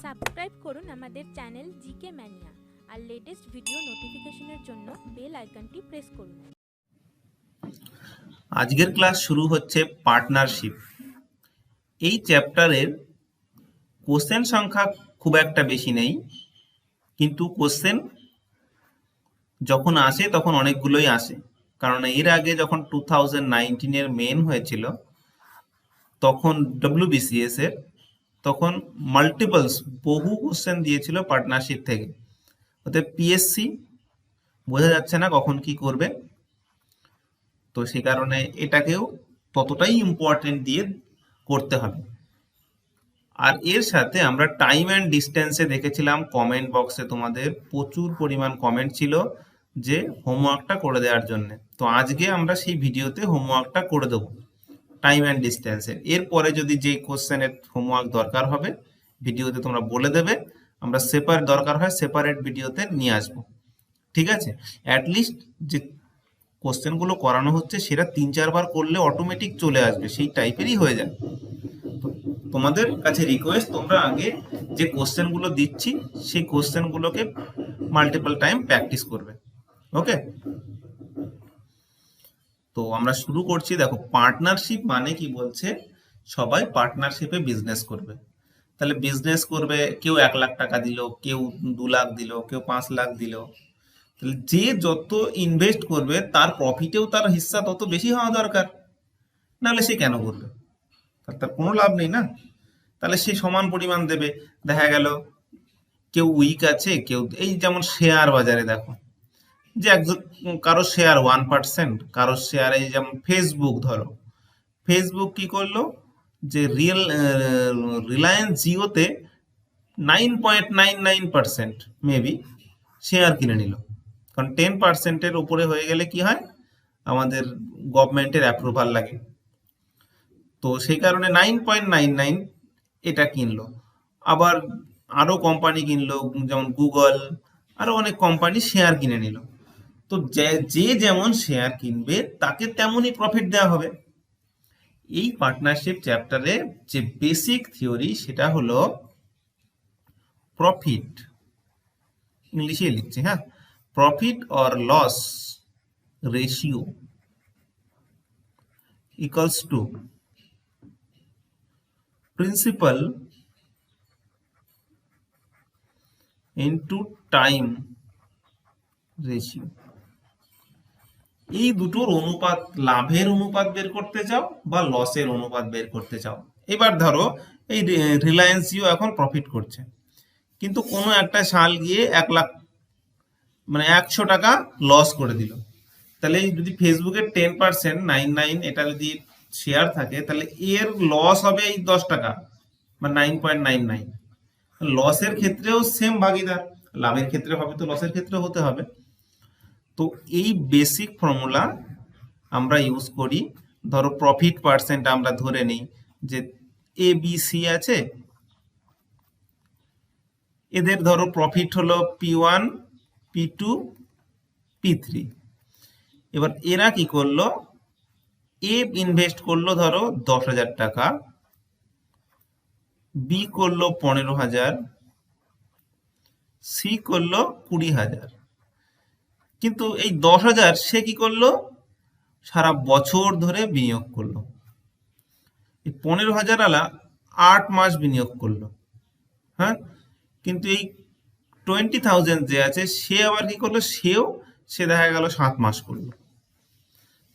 Subscribe করুন আমাদের channel GK mania আর latest video নোটিফিকেশনের জন্য বেল আইকনটি প্রেস করুন। আজকের ক্লাস শুরু হচ্ছে পার্টনারশিপ। এই চ্যাপ্টারের কোশ্চেন সংখ্যা খুব একটা বেশি নেই, কিন্তু কোশ্চেন যখন আসে তখন অনেকগুলোই আসে। কারণ এর আগে যখন 2019-এর মেন হয়েছিল তখন WBCS এর তখন মাল্টিপলস বহু কোশ্চেন দিয়েছিল পার্টনারশিপ থেকে। ওতে পিএসসি বোঝা যাচ্ছে না কখন কি করবে, তো সেই কারণে এটাকেও ততটাই ইম্পর্টেন্ট দিয়ে করতে হবে। আর এর সাথে আমরা টাইম অ্যান্ড ডিস্টেন্সে দেখেছিলাম কমেন্ট বক্সে তোমাদের প্রচুর পরিমাণ কমেন্ট ছিল যে হোমওয়ার্কটা করে দেওয়ার জন্য। তো আজকে আমরা সেই ভিডিওতে হোমওয়ার্কটা করে দেবো টাইম অ্যান্ড ডিস্টেন্সের। এরপরে যদি যে কোশ্চেনের হোমওয়ার্ক দরকার হবে ভিডিওতে তোমরা বলে দেবে, আমরা দরকার হয় সেপারেট ভিডিওতে নিয়ে আসবো। ঠিক আছে? অ্যাটলিস্ট যে কোশ্চেনগুলো করানো হচ্ছে সেটা 3-4 বার করলে অটোমেটিক চলে আসবে, সেই টাইপেরই হয়ে যায়। তোমাদের কাছে রিকোয়েস্ট, তোমরা আগে যে কোশ্চেনগুলো দিচ্ছি সেই কোশ্চেনগুলোকে মাল্টিপল টাইম প্র্যাকটিস করবে। ওকে, তো আমরা শুরু করছি। দেখো, পার্টনারশিপ মানে কি বলছে, সবাই পার্টনারশিপে বিজনেস করবে। তাহলে বিজনেস করবে, কেউ 1 লাখ টাকা দিল, কেউ 2 লাখ দিল, কেউ 5 লাখ দিল। তাহলে যে যত ইনভেস্ট করবে তার প্রফিটেও তার হিস্সা তত বেশি হওয়া দরকার, নাহলে সে কেন করবে? তার কোনো লাভ নেই না। তাহলে সে সমান পরিমাণ দেবে। দেখা গেল কেউ উইক আছে, কেউ এই যেমন শেয়ার বাজারে দেখো যে একজন কারো শেয়ার 1%, কারো শেয়ার এই যেমন ফেসবুক, ধরো ফেসবুক কি করলো যে রিলায়েন্স জিওতে 9.99% মেবি শেয়ার কিনে নিল। কারণ 10%-এর উপরে হয়ে গেলে কি হয়, আমাদের গভর্নমেন্টের অ্যাপ্রুভাল লাগে। তো সেই কারণে 9.99 এটা কিনলো। আবার আরো কোম্পানি কিনলো, যেমন গুগল, আরো অনেক কোম্পানি শেয়ার কিনে নিল। তো যে যেমন শেয়ার কিনবে তাকে তেমনই প্রফিট দেওয়া হবে। এই পার্টনারশিপ চ্যাপ্টারে যে বেসিক থিওরি সেটা হলো প্রফিট, ইংলিশে লিখছি, হ্যাঁ, profit or loss ratio equals to principal into time ratio. এই দুটোর অনুপাত, লাভের অনুপাত বের করতে চাও বা লসের অনুপাত বের করতে চাও। এবার ধরো এই রিলায়েন্স জিও এখন প্রফিট করছে, কিন্তু কোনো একটা সাল গিয়ে 1 লাখ মানে 100 টাকা লস করে দিল। তাহলে যদি ফেসবুকের 10% 99 এটা যদি শেয়ার থাকে, তাহলে এর লস হবে এই 10 টাকা বা 9.99। লসের ক্ষেত্রেও সেম ভাগিদার, লাভের ক্ষেত্রে হবে তো লসের ক্ষেত্রে হতে হবে। তো এই বেসিক ফর্মুলা আমরা ইউজ করি। ধরো প্রফিট পার্সেন্ট আমরা ধরে নিই যে এ বি সি আছে, এদের ধরো প্রফিট হলো P1, P2, P3। এবার এরা কি করলো, এ ইনভেস্ট করলো ধরো 10,000 টাকা, বি করলো 15,000, সি করলো 20,000। কিন্তু এই 10,000 সে কি করলো, সারা বছর ধরে বিনিয়োগ করলো। এই 15,000 আলা 8 মাস বিনিয়োগ করলো, হ্যাঁ। কিন্তু এই 20,000 যে আছে সে আবার কি করলো, সে দেখা গেল 7 মাস করলো।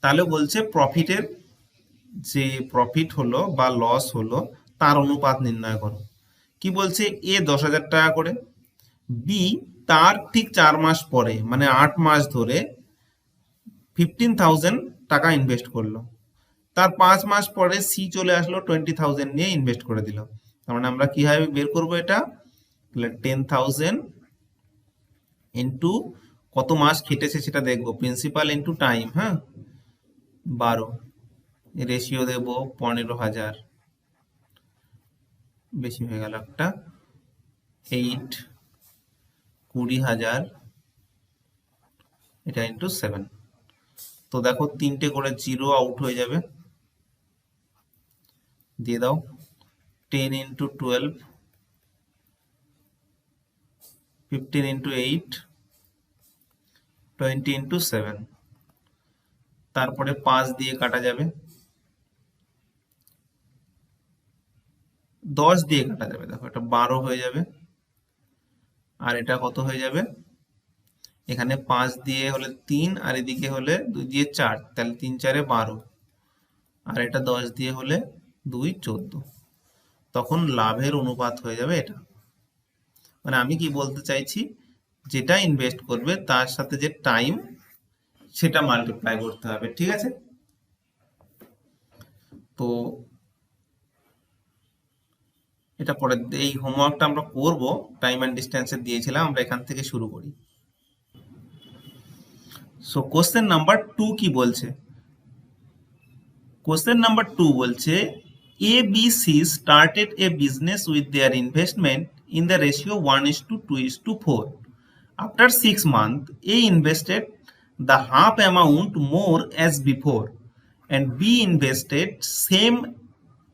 তাহলে বলছে প্রফিটের যে প্রফিট হলো বা লস হলো তার অনুপাত নির্ণয় করো। কি বলছে, এ 10,000 টাকা করে, বি তার ঠিক 4 মাস পরে মানে 8 মাস ধরে 15,000 টাকা ইনভেস্ট করলো। তার 5 মাস পরে সি চলে আসলো 20,000 নিয়ে ইনভেস্ট করে দিল। তার মানে আমরা কিভাবে বের করবো এটা, তাহলে 10,000 ইন্টু কত মাস খেটেছে সেটা দেখবো, প্রিন্সিপাল ইন্টু টাইম, হ্যাঁ, 12, রেশিও দেব 15,000, বেশি হয়ে গেল একটা, 8, 20,000, এটা ইন্টু 7। তো দেখো 3টে করে 0 আউট হয়ে যাবে, দিয়ে দাও 10 ইন্টু 12, 15 ইন্টু 8, 20 ইন্টু 7, তারপরে 5 দিয়ে কাটা যাবে, 10 দিয়ে কাটা যাবে, দেখো এটা 12 হয়ে যাবে, আর এটা কত হয়ে যাবে, এখানে 5 দিয়ে হলে 3, আর এদিকে হলে 2 দিয়ে 4, তাহলে 3 4 12, আর এটা 10 দিয়ে হলে 2 14, তখন লাভের অনুপাত হয়ে যাবে এটা। মানে আমি কি বলতে চাইছি, যেটা ইনভেস্ট করবে তার সাথে যে টাইম সেটা মাল্টিপ্লাই করতে হবে, ঠিক আছে? তো এটা পরে এই হোমওয়ার্কটা আমরা করব, টাইম অ্যান্ড ডিস্টেন্সে দিয়েছিলাম, আমরা এখান থেকে শুরু করি। সো কোশ্চেন নাম্বার 2 কি বলছে? কোশ্চেন নাম্বার 2 বলছে ABC started a business with their investment in the ratio 1:2:4. After 6 months, A invested the half amount more as before, and B invested same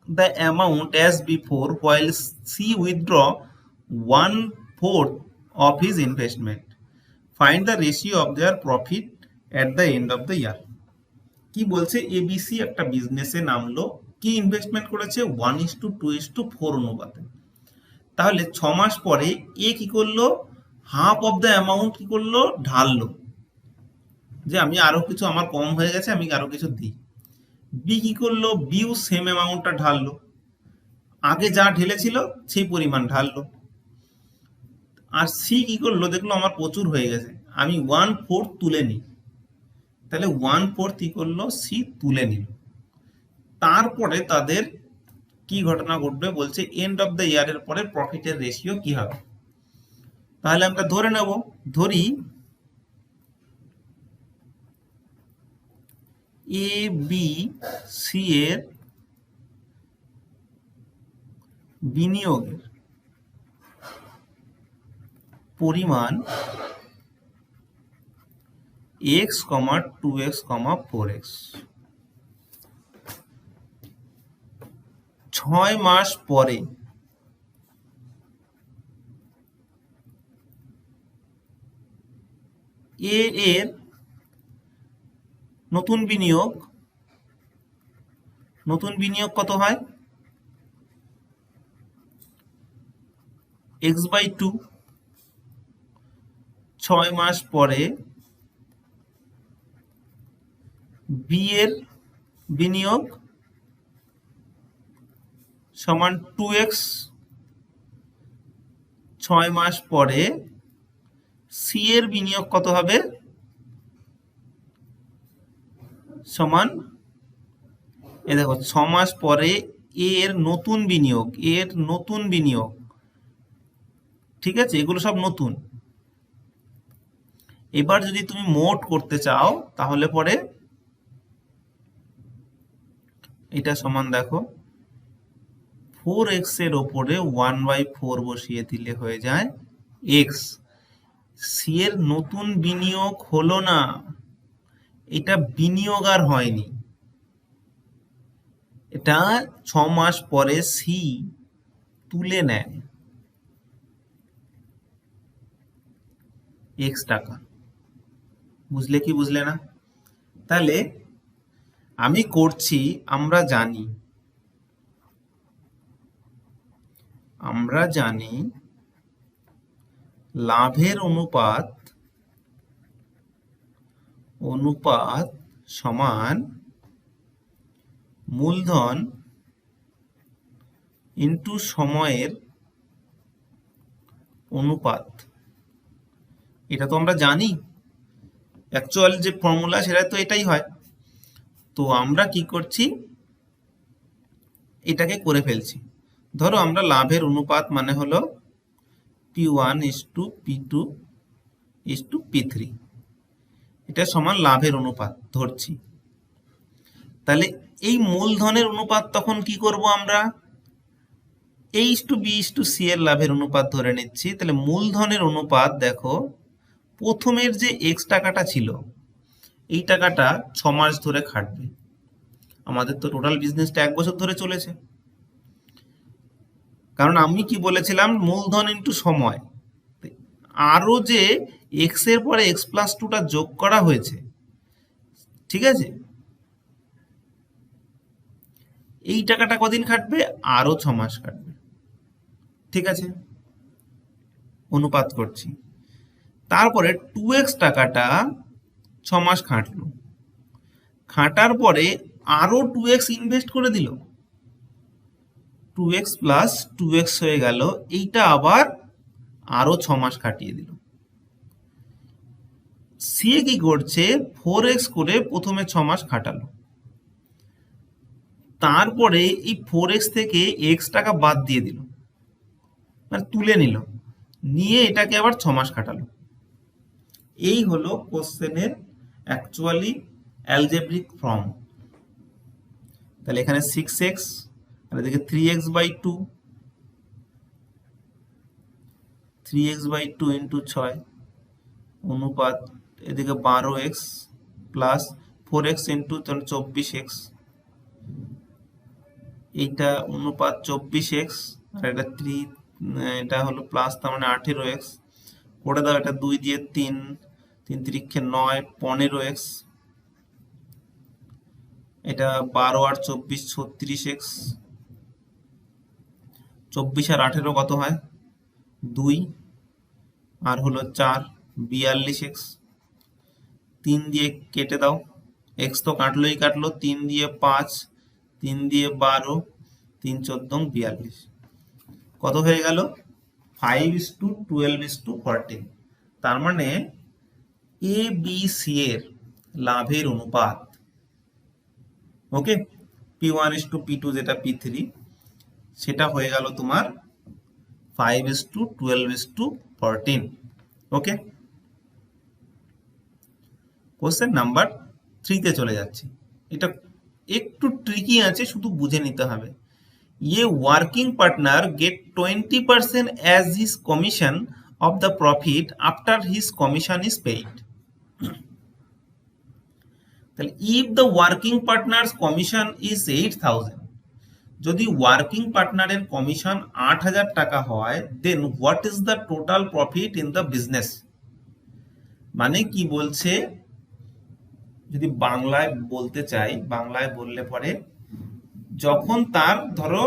the amount as before, while C withdraw 1/4 of his investment. Find the ratio of their profit at the end of the year. কি বলছে, ABC একটা বিজনেসে নামলো, কি investment করেছে 1:2:4 অনুপাতে। তাহলে 6 মাস পরে এ কি করলো, হাফ অফ দ্য অ্যামাউন্ট কি করলো, ঢাললো, যে আমি আরো কিছু, আমার কম হয়ে গেছে, আমি আরো কিছু দিই। বি কি করলো, বিও সেম অ্যামাউন্টটা ঢাললো, আগে যা ঢেলেছিল সেই পরিমাণ ঢাললো। আর সি কি করলো, দেখলো আমার প্রচুর হয়ে গেছে, আমি 1/4 তুলে নিই, তাহলে 1/4 কি করলো, সি তুলে নিল। তারপরে তাদের কি ঘটনা ঘটবে বলছে, এন্ড অফ দ্য ইয়ারের পরে প্রফিটের রেশিও কি হবে। তাহলে আমরা ধরে নেব, ধরি এ বি সি এর বিনিয়োগের পরিমাণ x, 2x, 4x। 6 মাস পরে এ এর নতুন বিনিয়োগ কত হয়, x/2। 6 মাস পরে বি এর বিনিয়োগ সমান 2x। 6 মাস পরে সি এর বিনিয়োগ কত হবে, সমান, এ দেখো 6 মাস পরে এর নতুন বিনিয়োগ, ঠিক আছে, এগুলো সব নতুন। এবার যদি তুমি মোট করতে চাও তাহলে পরে এটা সমান, দেখো 4x এর ওপরে 1/4 বসিয়ে দিলে হয়ে যায় x। সি এর নতুন বিনিয়োগ হলো না, এটা বিনিয়োগ আর হয়নি, এটা 6 মাস পরে সি তুলে নেয় x টাকা। বুঝলে কি বুঝলে না? তাহলে আমি করছি, আমরা জানি লাভের অনুপাত সমান মূলধন ইনটু সময়ের অনুপাত। এটা তো আমরা জানি, অ্যাকচুয়াল যে ফর্মুলা সেটা তো এটাই হয়। তো আমরা কি করছি, এটাকে করে ফেলছি। ধরো আমরা লাভের অনুপাত মানে হলো P1:P2:P3, এটা সমান লাভের অনুপাত ধরছি। তাহলে এই মূলধনের অনুপাত তখন কি করব, আমরা A:B:C এর লাভের অনুপাত ধরে নিচ্ছি। তাহলে মূলধনের অনুপাত, দেখো প্রথমের যে x টাকাটা ছিল, এই টাকাটা 6 মাস ধরে খাটবে, আমাদের তো টোটাল বিজনেসটা 1 বছর ধরে চলেছে। কারণ আমি কি বলেছিলাম, মূলধন ইনটু সময়, আরো যে এক্স এর পরে এক্স প্লাস টুটা যোগ করা হয়েছে, ঠিক আছে, এই টাকাটা কদিন খাটবে? আরো 6 মাস খাটবে। ঠিক আছে, অনুপাত করছি। তারপরে 2x টাকাটা 6 মাস খাটলো, খাটার পরে আরো 2x ইনভেস্ট করে দিল, 2x প্লাস 2x হয়ে গেল, এইটা আবার আরো 6 মাস খাটিয়ে দিল। সে কি করছে, 4x করে প্রথমে 6 মাস খাটালো, তারপরে এই 4x থেকে x টাকা বাদ দিয়ে দিল, মানে তুলে নিল, নিয়ে এটাকে আবার 6 মাস খাটালো। এই হলো কোশ্চেনের অ্যাকচুয়ালি অ্যালজেব্রিক ফর্ম। তাহলে এখানে 6x আর এদিকে 3x/2, 3x/2 ইন্টু 6 অনুপাত এদিকে 12x plus 4x into 24x, এইটা অনুপাত 24x আর এটা 3, এটা হলো প্লাস, তার মানে 18x করে দাও, এটা 2 দিয়ে 3, 3 3 9, 15x, এটা 12 আর 24 36x, 24 আর 18 কত হয়? 2 আর হলো 4, 42x, 3 দিয়ে কেটে দাও, x তো কাটলোই কাটলো, 3 দিয়ে 5, 3 দিয়ে 12, 3 14 42, কত হয়ে গেল? 5:12:14। তার মানে এ বি সি এর লাভের অনুপাত, ওকে, P1:P2 যেটা P3, সেটা হয়ে গেল তোমার 5:12:14। ওকে, কোশ্চেন নাম্বার 3 তে চলে যাচ্ছি। এটা একটু ট্রিকি আছে, শুধু বুঝে নিতে হবে। ये working partner get 20% as his commission of the profit after his commission is paid. তাহলে if the working partner's commission is 8,000, যদি ওয়ার্কিং পার্টনারের কমিশন 8,000 টাকা হয়, then what is the total profit in the business? মানে কি বলছে, যদি বাংলায় বলতে চাই, বাংলায় বললে পরে, যখন তার ধরো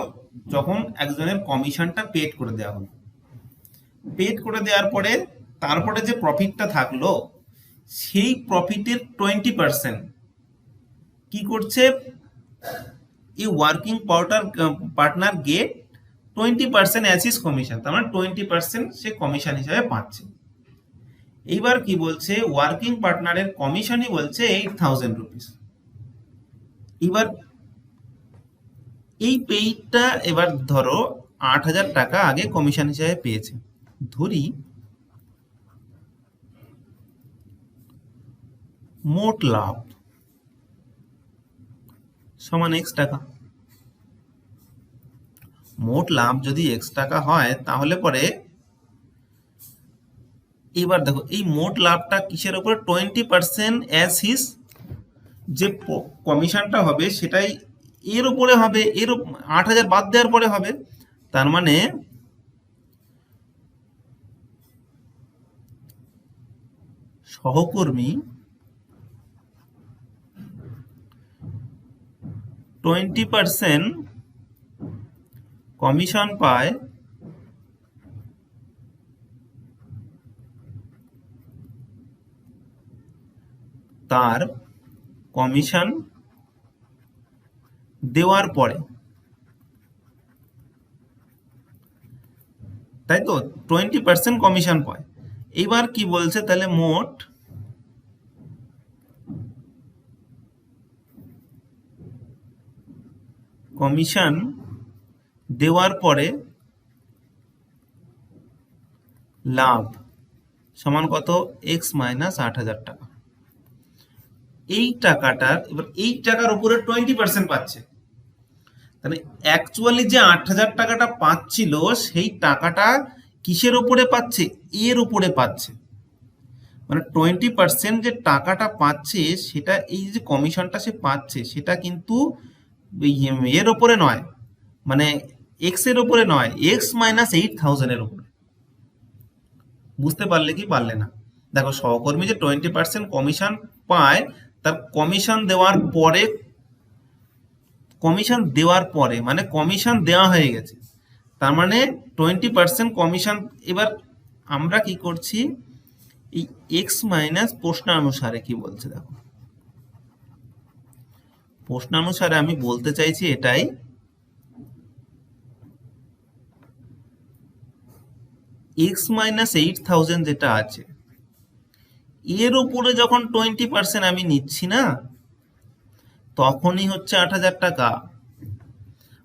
যখন একজনের কমিশনটা পেড করে দেওয়া হলো, পেড করে দেওয়ার পরে তারপরে যে প্রফিটটা থাকলো, সেই প্রফিটের 20% কি করছে, এই working partner get 20% as his commission, তার মানে 20% সে কমিশন হিসাবে পাচ্ছে। এইবার কি বলছে, ওয়ার্কিং পার্টনারের কমিশনই বলছে 8,000 রুপিস। এবার এই পেইডটা, এবার ধরো 8,000 টাকা আগে কমিশন হিসাবে পেয়েছে, ধরি মোট লাভ সমান x টাকা। মোট লাভ যদি x টাকা হয়, তাহলে পরে এবার দেখো এই মোট লাভটা কিসের উপরে, 20% অ্যাজ হিজ, যে কমিশনটা হবে সেটাই এর উপরে হবে, এর 8,000 বাদ দেওয়ার পরে হবে। তার মানে সহকর্মী 20% কমিশন পায়, তার কমিশন দেওয়ার পরে, তাই তো 20% কমিশন পায়। এবার কি বলছে, তাহলে মোট কমিশন দেওয়ার পরে লাভ সমান কত, x মাইনাস 8,000 টাকা। এই টাকাটার, এবার এই টাকার উপরে 20% পাচ্ছে, তাহলে অ্যাকচুয়ালি যে 8,000 টাকাটা পাচ্ছিল, সেই টাকাটা কিসের উপরে পাচ্ছে, এর উপরে পাচ্ছে। মানে 20% যে টাকাটা পাচ্ছে, সেটা এই যে কমিশনটা সে পাচ্ছে, সেটা কিন্তু এর উপরে নয়, মানে এক্স এর উপরে নয়, x মাইনাস 8,000 এর উপরে। বুঝতে পারলে কি পারলে না? দেখো, সহকর্মী যে 20% কমিশন পায়, তার কমিশন দেওয়ার পরে মানে কমিশন দেওয়া হয়ে গেছে, তার মানে 20% কমিশন। এবার আমরা কি করছি, এই এক্স মাইনাস প্রশ্নানুসারে কি বলছে দেখো, প্রশ্নানুসারে আমি বলতে চাইছি এটাই, এক্স মাইনাস 8,000 যেটা আছে এর উপরে যখন 20% আমি নিচ্ছি না, তখনই হচ্ছে 8,000 টাকা।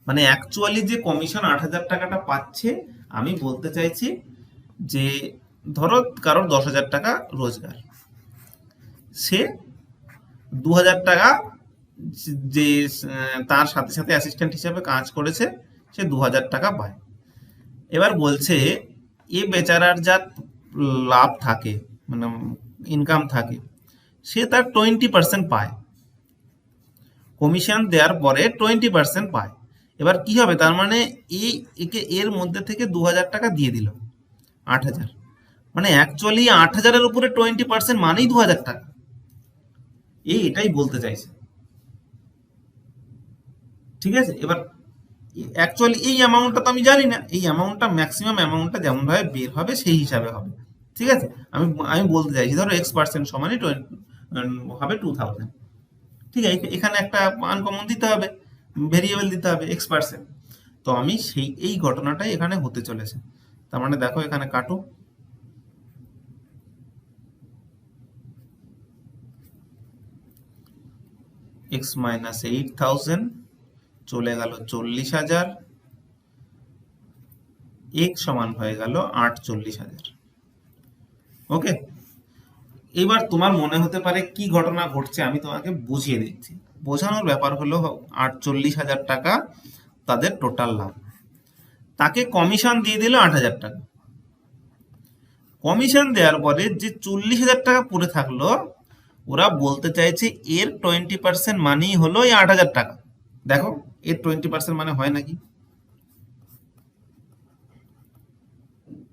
মানে অ্যাকচুয়ালি যে কমিশন 8,000 টাকাটা পাচ্ছে, আমি বলতে চাইছি যে ধরো কারোর 10,000 টাকা রোজগার, সে 2,000 টাকা যে তার সাথে সাথে অ্যাসিস্ট্যান্ট হিসেবে কাজ করেছে, সে 2,000 টাকা পায়। এবার বলছে এ বেচারার যা লাভ থাকে, মানে ইনকাম থাকে, সে তার 20% পায়, কমিশন দেওয়ার পরে 20% পায়। এবার কি হবে, তার মানে এর মধ্যে থেকে 2,000 টাকা দিয়ে দিল, 8,000। মানে অ্যাকচুয়ালি 8,000-এর উপরে 20% মানেই 2,000 টাকা। এটাই বলতে চাইছে, ঠিক আছে? এবার অ্যাকচুয়ালি এই অ্যামাউন্টটা তো আমি জানি না, এই অ্যামাউন্টটা ম্যাক্সিমাম অ্যামাউন্টটা যেমন ভাবে বের হবে সেই হিসাবে হবে, ঠিক আছে? আমি আমি বলতে চাইছি ধরো x% সমানই হবে 2,000, ঠিক আছে? এখানে একটা আনকমন দিতে হবে, ভেরিয়েবল দিতে হবে x%। তো আমি এই ঘটনাটাই এখানে হতে চলেছে। তার মানে দেখো এখানে কাটো, x মাইনাস 8,000 চলে গেল 40,000, x সমান হয়ে গেল 48,000। ওকে, এবার তোমার মনে হতে পারে কি ঘটনা ঘটছে, আমি তোমাকে বুঝিয়ে দিচ্ছি। বোঝানোর ব্যাপার হলো 48,000 টাকা তাদের টোটাল লাভ, তাকে কমিশন দিয়ে দিল 8,000 টাকা। কমিশন দেওয়ার পরে যে 40,000 টাকা পড়ে থাকলো, ওরা বলতে চাইছে এর 20% মানেই হলো এই 8,000 টাকা। দেখো এর 20% মানে হয় নাকি,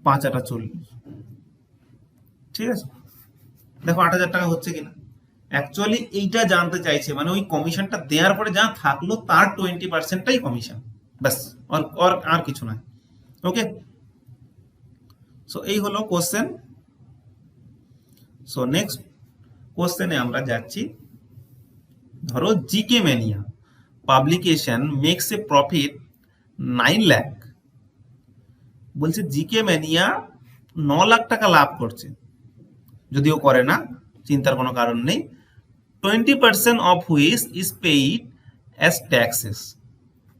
5-8-40, ঠিক আছে? দেখো 8,000 টাকা হচ্ছে কিনা। অ্যাকচুয়ালি এইটা জানতে চাইছে, মানে ওই কমিশনটা দেওয়ার পরে যা থাকলো তার 20%টাই কমিশন, ব্যাস, আর কিছু নয়। ওকে, সো এই হলো কোশ্চেন। সো নেক্সট কোশ্চেনে আমরা যাচ্ছি। ধরো GK Mania publication makes a profit 9 lakh. বলছে জিকে ম্যানিয়া 9 লাখ টাকা লাভ করছে, যদিও করে না, চিন্তার কোনো কারণ নেই। 20% of which is paid as taxes.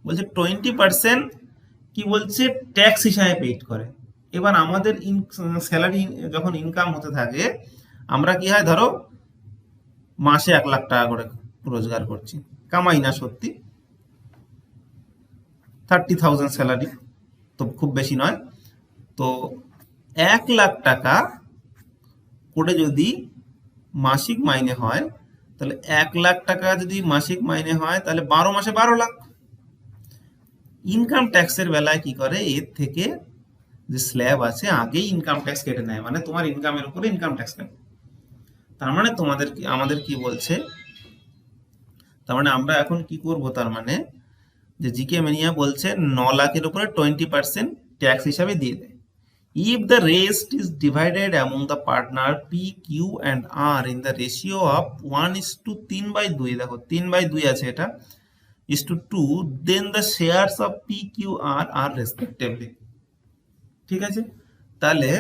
বলছে 20% কি বলছে, ট্যাক্স হিসাবে পেইড করে। এবার আমাদের স্যালারি যখন ইনকাম হতে থাকে, আমরা কি হয়, ধরো মাসে 1 লাখ টাকা করে রোজগার করছি, কামাই না সত্যি, 30,000 স্যালারি, তো খুব বেশি নয়। তো 1 লাখ টাকা করে যদি মাসিক মাইনে হয়, তাহলে 1 লাখ টাকা যদি মাসিক মাইনে হয়, তাহলে 12 মাসে 12 লাখ। ইনকাম ট্যাক্সের বেলায় কি করে, এর থেকে যে স্ল্যাব আছে আগেই ইনকাম ট্যাক্স কেটে নেয়, মানে তোমার ইনকামের উপরে ইনকাম ট্যাক্স কাটে। তার মানে আমাদের কি বলছে, তার মানে আমরা এখন কি করব, তার মানে যে জিকে ম্যানিয়া বলছে 9 লাখের উপরে 20% ট্যাক্স হিসাবে দিয়ে দেয়। If the rest is divided among the partner P, Q and R in the ratio of 1:3/2, দেখো 3/2 আছে এটা, is to 2, then the shares of P, Q, R are respectively, ঠিক আছে? তাহলে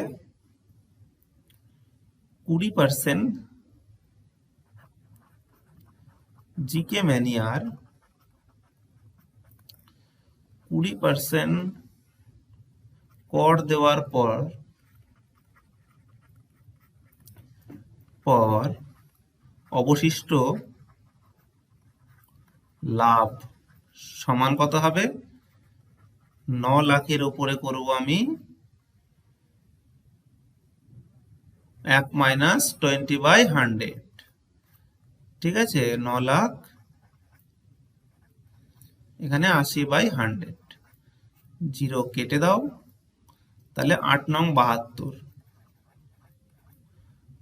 20% জিকে ম্যানিয়ার 20% কর দেওয়ার পর অবশিষ্ট লাভ সমান কত হবে, 9 লাখের উপরে করব আমি 1 মাইনাস 20/100, ঠিক আছে? 9 লাখ এখানে 80/100, 0 কেটে দাও, তাহলে 8 নং 72,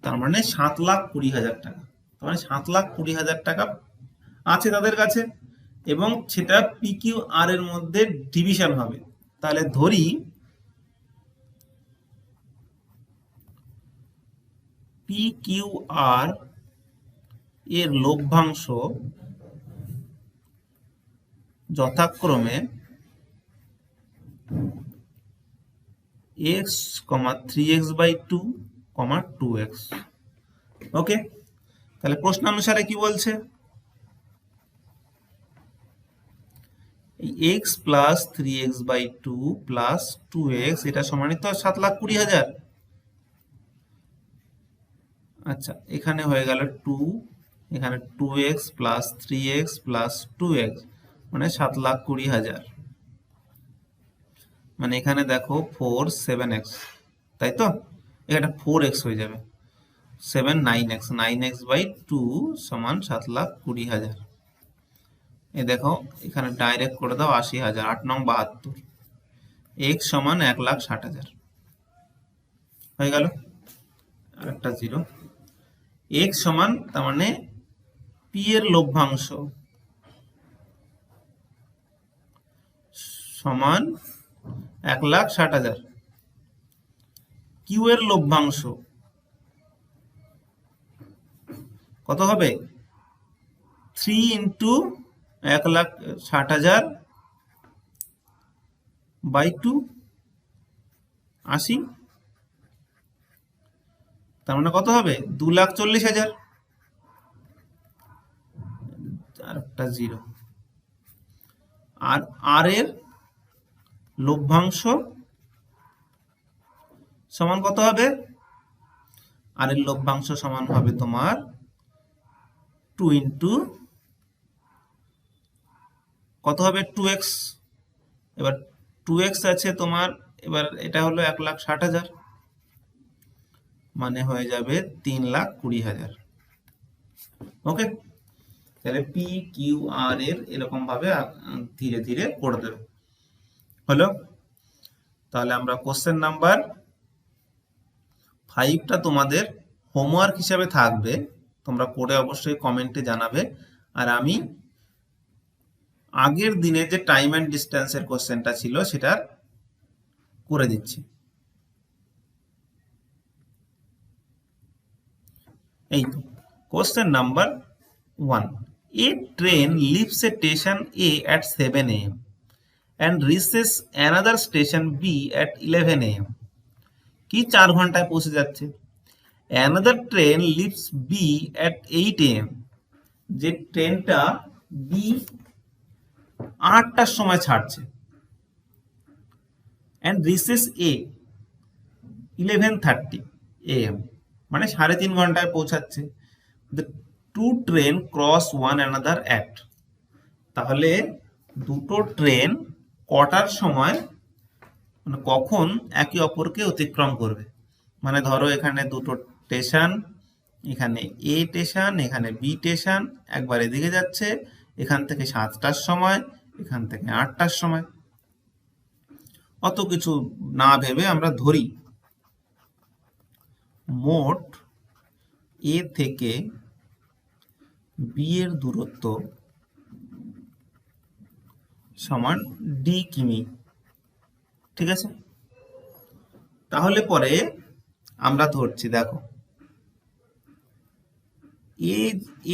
তার মানে 7,20,000 টাকা। তার মানে 7,20,000 টাকা আছে তাদের কাছে, এবং সেটা পি কিউ আর এর মধ্যে ডিভিশন হবে। তাহলে ধরি পি কিউ আর এর লভ্যাংশ যথাক্রমে x, 3x/2, 2x। ওকে, তাহলে প্রশ্ন অনুসারে কি বলছে, x plus 3x/2 plus 2x এটা সমানই তো 7,20,000। আচ্ছা, এখানে হয়ে গেল 2, এখানে 2x plus 3x plus 2x মানে 7,20,000। মানে এখানে দেখো 4 7x, তাই তো, এখানে 4x হয়ে যাবে, 7 9x, 9x/2 সমান 7,20,000। এ দেখো এখানে ডাইরেক্ট করে দাও 80,000, 8 নং 72, x সমান 1,60,000 হয়ে গেল, আর একটা 0। x সমান, তার মানে পি এর লভ্যাংশ সমান 1,60,000, কিউ এর লভ্যাংশ কত হবে, 3 ইন্টু 1,60,000/2, 80, তার মানে কত হবে, 2,40,000, আর একটা 0। আর আর এর লভ্যাংশ সমান কত হবে, আর এর লভ্যাংশ সমান হবে তোমার 2 ইন্টু কত হবে, 2x। এবার 2x আছে তোমার, এবার এটা হলো 1,60,000, মানে হয়ে যাবে 3,20,000। ওকে, তাহলে পি কিউ আর এর এরকম ভাবে ধীরে ধীরে করে দেবে। হলো, তাহলে আমরা কোশ্চেন নাম্বার 5টা তোমাদের হোমওয়ার্ক হিসাবে থাকবে, তোমরা পড়ে অবশ্যই কমেন্টে জানাবে। আর আমি আগের দিনে যে টাইম অ্যান্ড ডিস্টেন্সের কোশ্চেনটা ছিল সেটা করে দিচ্ছি। এই তো question number 1, a train leaves a station A at 7 a.m. and reaches another station B at 11 a.m. কি 4 ঘন্টায় পৌঁছে যাচ্ছে। another train leaves B at 8 a.m. যে ট্রেনটা বি 8টার সময় ছাড়ছে, and reaches A 11:30 a.m. মানে 3.5 ঘন্টায় পৌঁছাচ্ছে। the two train cross one another at, তাহলে দুটো ট্রেন কটার সময়, মানে কখন একে অপরকে অতিক্রম করবে। মানে ধরো এখানে দুটো স্টেশন, এখানে এ স্টেশন, এখানে বি স্টেশন, একবার এদিকে যাচ্ছে, এখান থেকে 7টার সময়, এখান থেকে 8টার সময়। অত কিছু না ভেবে আমরা ধরি মোট এ থেকে বি এর দূরত্ব সমান ডি কিমি, ঠিক আছে। তাহলে পরে আমরা ধরছি, দেখো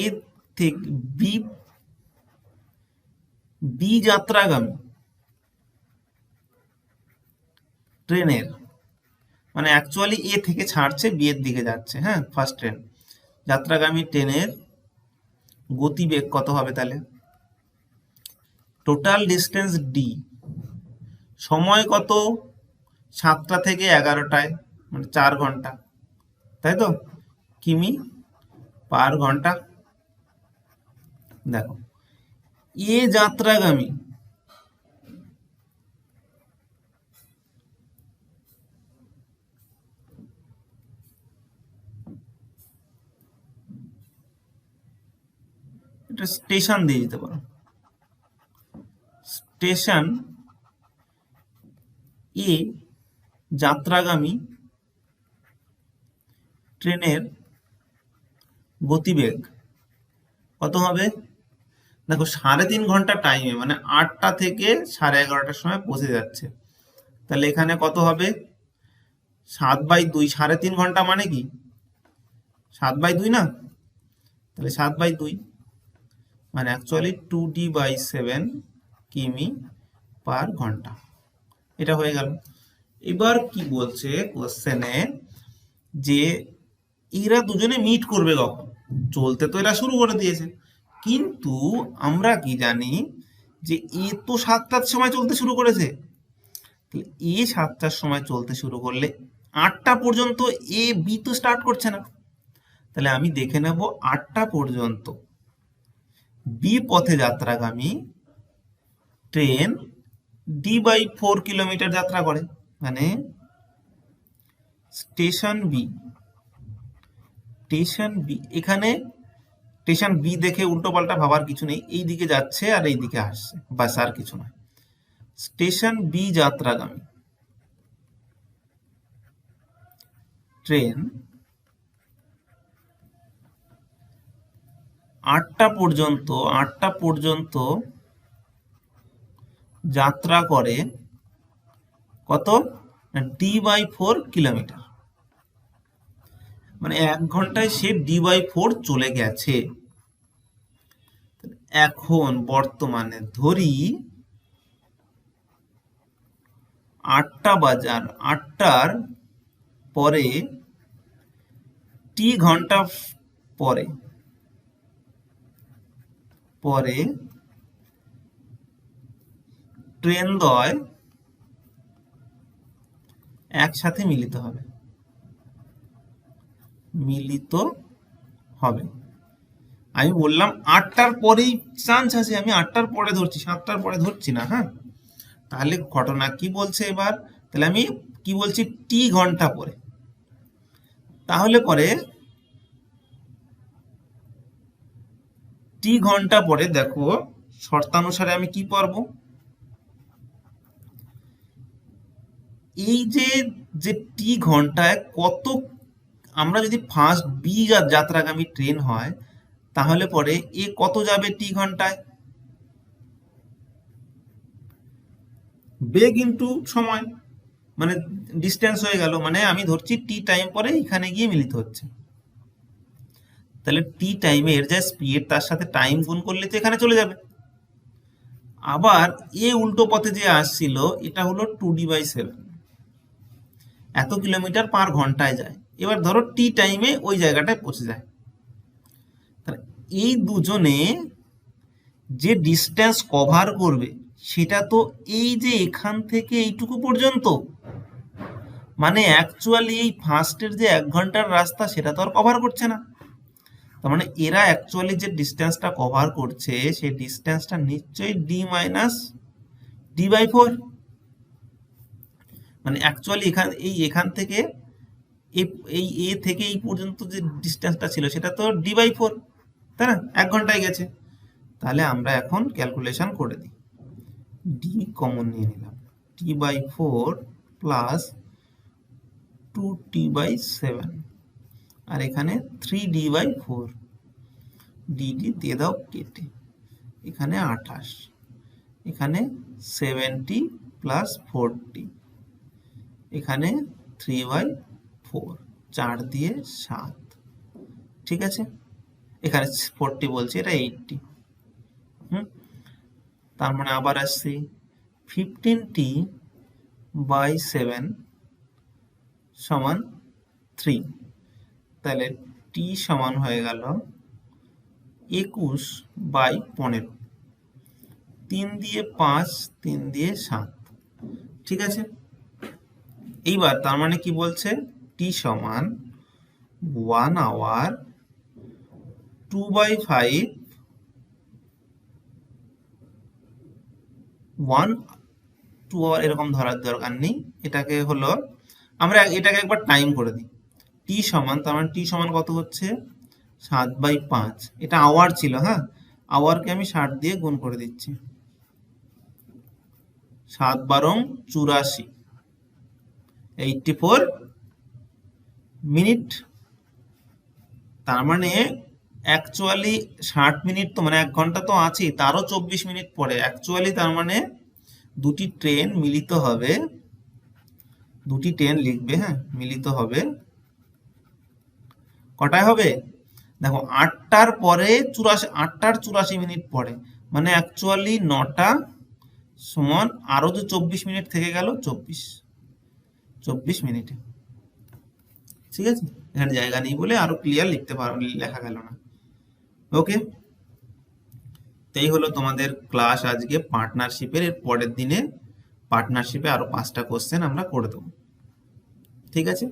এ থেকে বি যাত্রাগামী ট্রেনের, মানে অ্যাকচুয়ালি এ থেকে ছাড়ছে বি এর দিকে যাচ্ছে, হ্যাঁ, ফার্স্ট ট্রেন, যাত্রাগামী ট্রেনের গতিবেগ কত হবে, তাহলে টোটাল ডিস্টেন্স ডি, সময় কত, 7টা থেকে 11টায়, মানে 4 ঘন্টা, তাই তো, কিমি পার ঘন্টা। দেখো এ যাত্রাগামী এটা স্টেশন দিয়ে দিতে পারো, স্টেশন এ যাত্রাগামী ট্রেনের গতিবেগ কত হবে? দেখো 3.5 ঘন্টা টাইমে মানে 8টা থেকে 11:30টার সময় পৌঁছে যাচ্ছে। তাহলে এখানে কত হবে? 7/2, 3.5 ঘন্টা মানে কি 7/2 না? তাহলে 7/2 মানে অ্যাকচুয়ালি 2d/7 কিমি পার ঘন্টা। এটা হয়ে গেল। এবার কি বলছে কোশ্চেনে যে এরা দুজনে মিট করবে কখন? চলতে তো এরা শুরু করে দিয়েছে, কিন্তু আমরা কি জানি যে এ তো 7টার সময় চলতে শুরু করেছে। এ 7টার সময় চলতে শুরু করলে 8টা পর্যন্ত এ বি তো স্টার্ট করছে না। তাহলে আমি দেখে নেব 8টা পর্যন্ত বি পথে যাত্রাগামী ট্রেন d/4 কিলোমিটার যাত্রা করে। মানে স্টেশন বি, এখানে স্টেশন বি দেখে উল্টো পাল্টা ভাবার কিছু নেই, এই দিকে যাচ্ছে আর এই দিকে আসছে, বাস আর কিছু নয়। স্টেশন বি যাত্রাগামী ট্রেন 8টা পর্যন্ত যাত্রা করে কত? d/4 kilometre. মানে 1 ঘন্টায় সে d/4 চলে গেছে। এখন বর্তমানে ধরি 8টা বাজার, 8টার পরে টি ঘন্টা পরে ট্রেনদ্বয় একসাথে মিলিত হবে। আমি বললাম 8টার পরেই চান্স আছে, আমি 8টার পরে ধরছি, 7টার পরে ধরছি না। হ্যাঁ, তাহলে ঘটনা কি বলছে এবার? তাহলে আমি কি বলছি? টি ঘন্টা পরে। তাহলে পরে টি ঘন্টা পরে দেখো শর্তানুসারে আমি কি পারবো? এই যে টি ঘন্টায় কত, আমরা যদি ফার্স্ট বি যাত্রাগামী ট্রেন হয় তাহলে পরে এ কত যাবে টি ঘন্টায়? বেগ ইন্টু সময়, মানে ডিস্টেন্স হয়ে গেল। মানে আমি ধরছি টি টাইম পরে এখানে গিয়ে মিলিত হচ্ছে। তাহলে টি টাইমে এর যা স্পিড তার সাথে টাইম গুণ করলে তো এখানে চলে যাবে। আবার এ উল্টো পথে যে আসছিল এটা হলো 2d/7, এত কিলোমিটার পার ঘন্টায় যায়। এবার ধরো টি টাইমে ওই জায়গাটায় পৌঁছে যায়। তাহলে এই দুজনে যে ডিস্টেন্স কভার করবে সেটা তো এই যে এখান থেকে এইটুকু পর্যন্ত, মানে অ্যাকচুয়ালি এই ফার্স্টের যে 1 ঘন্টার রাস্তা সেটা তো আর কভার করছে না। তার মানে এরা অ্যাকচুয়ালি যে ডিস্টেন্সটা কভার করছে সেই ডিস্টেন্সটা নিশ্চয়ই d/4। মানে অ্যাকচুয়ালি এখান থেকে এই এ থেকে এই পর্যন্ত যে ডিস্টেন্সটা ছিল সেটা তো d/4, তাই না? 1 ঘন্টায় গেছে। তাহলে আমরা এখন ক্যালকুলেশন করে দিই। ডি কমন নিয়ে নিলাম, t/4 প্লাস 2t/7 আর এখানে 3d/4, ডি দিয়ে দাও কেটে, এখানে 28, এখানে 70 প্লাস 40, এখানে 3/4, 4 দিয়ে 7, ঠিক আছে? এখানে 40 বলছি, এটা 80। তার মানে আবার আসছি 15t/7 সমান 3। তাহলে t সমান হয়ে গেল 21/15, 3 দিয়ে 5, 3 দিয়ে 7, ঠিক আছে? এইবার তার মানে কি বলছে? t সমান 1 আওয়ার 2/5, 2 আওয়ার এরকম ধরার দরকার নেই। এটাকে হলো আমরা এটাকে একবার টাইম করে দিই। t সমান, তার মানে t সমান কত হচ্ছে? 7/5। এটা আওয়ার ছিল, হ্যাঁ, আওয়ারকে আমি 60 দিয়ে গুণ করে দিচ্ছি। 7 বারং 84, 84 মিনিট তার মানে অ্যাকচুয়ালি 60 মিনিট তো মানে 1 ঘন্টা তো আছেই, তারও 24 মিনিট পরে অ্যাকচুয়ালি তার মানে দুটি ট্রেন মিলিত হবে, দুটি ট্রেন লিখবে, হ্যাঁ, মিলিত হবে কটায় হবে? দেখো 8টার পরে 8টার 84 মিনিট পরে, মানে অ্যাকচুয়ালি 9টা সমান আরো যে 24 মিনিট থেকে গেল, 24 মিনিটে। ঠিক আছে, এখানে জায়গা নেই বলে আরো ক্লিয়ার লিখতে পারো, লেখা গেল না। ওকে, এই হলো তোমাদের ক্লাস আজকে পার্টনারশিপের। এর পরের দিনে পার্টনারশিপে আরো 5টা কোশ্চেন আমরা করে দেবো। ঠিক আছে।